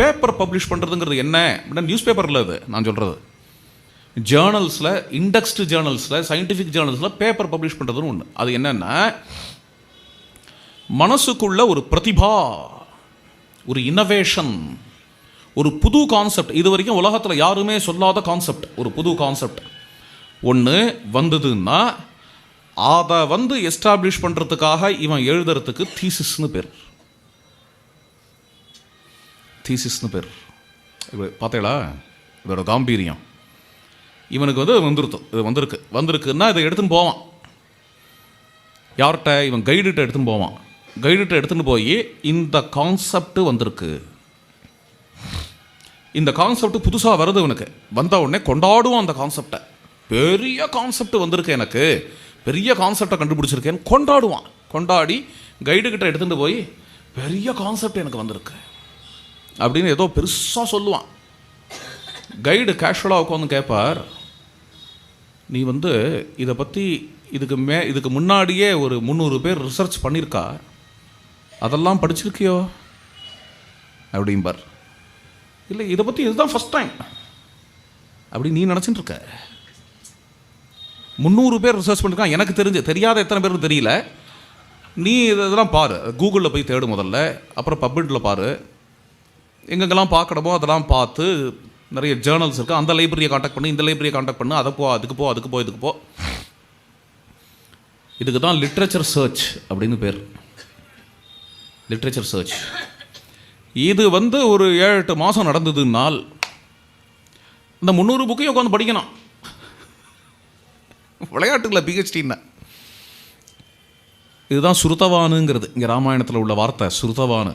Paper publish பண்ணுறதுங்கிறது என்ன அப்படின்னா நியூஸ் பேப்பரில் அது நான் சொல்கிறது ஜேர்னல்ஸில், இண்டெக்ஸ்டு ஜேர்னல்ஸில், சயின்டிஃபிக் ஜேர்னல்ஸில் பேப்பர் பப்ளிஷ் பண்ணுறதுன்னு ஒன்று. அது என்னென்னா மனசுக்குள்ள ஒரு பிரதிபா, ஒரு இன்னோவேஷன், ஒரு புது கான்செப்ட், இது வரைக்கும் உலகத்தில் யாருமே சொல்லாத கான்செப்ட், ஒரு புது கான்செப்ட் ஒன்று வந்ததுன்னா அதை எஸ்டாப்ளிஷ் பண்ணுறதுக்காக இவன் எழுதுறதுக்கு தீசிஸ்னு பேர். தீசிஸ்னு பேர். இப்போ பார்த்தேடா இதோட காம்பீரியம். இவனுக்கு இது வந்திருக்குன்னா இதை எடுத்துன்னு போவான். யார்கிட்ட? இவன் கைடுகிட்ட எடுத்துன்னு போவான். கைடுகிட்ட எடுத்துன்னு போய் இந்த கான்செப்ட் வந்திருக்கு, இந்த கான்செப்ட் புதுசாக வருது, இவனுக்கு வந்த உடனே கொண்டாடுவான் அந்த கான்செப்டை. பெரிய கான்செப்ட் வந்திருக்கு, எனக்கு பெரிய கான்செப்டை கண்டுபிடிச்சிருக்கேன்னு கொண்டாடுவான். கொண்டாடி கைடுகிட்ட எடுத்துகிட்டு போய் பெரிய கான்செப்ட் எனக்கு வந்திருக்கு அப்படின்னு ஏதோ பெருசாக சொல்லுவான். கைடு கேஷுவலாக உட்காந்து கேட்பார், நீ இதை பற்றி இதுக்கு முன்னாடியே ஒரு 300 பேர் ரிசர்ச் பண்ணியிருக்கா, அதெல்லாம் படிச்சிருக்கியோ அப்படிம்பார். இல்லை, இதை பற்றி இதுதான் ஃபஸ்ட் டைம் அப்படி நீ நினச்சிட்டு இருக்க. 300 பேர் ரிசர்ச் பண்ணியிருக்கான், எனக்கு தெரியாத எத்தனை பேருக்கு தெரியல. நீ இதெல்லாம் பாரு, கூகுளில் போய் தேடு முதல்ல, அப்புறம் பப்ளிட்டில் பாரு, எங்கெங்கெல்லாம் பார்க்கணுமோ அதெல்லாம் பார்த்து, நிறைய ஜேர்னல்ஸ் இருக்குது, அந்த லைப்ரரியை காண்டாக்ட் பண்ணி, இந்த லைப்ரரியை காண்டாக்ட் பண்ணு, அதுக்கு போ. இதுக்கு தான் லிட்ரேச்சர் சர்ச் அப்படின்னு பேர். Literature search. இது ஒரு 7-8 மாதம் நடந்ததுனால் இந்த 300 புக்கையும் உட்காந்து படிக்கணும். விளையாட்டுல பிஹெச்டின்னா இதுதான் சுருத்தவானுங்கிறது. இங்கே ராமாயணத்தில் உள்ள வார்த்தை சுருத்தவானு.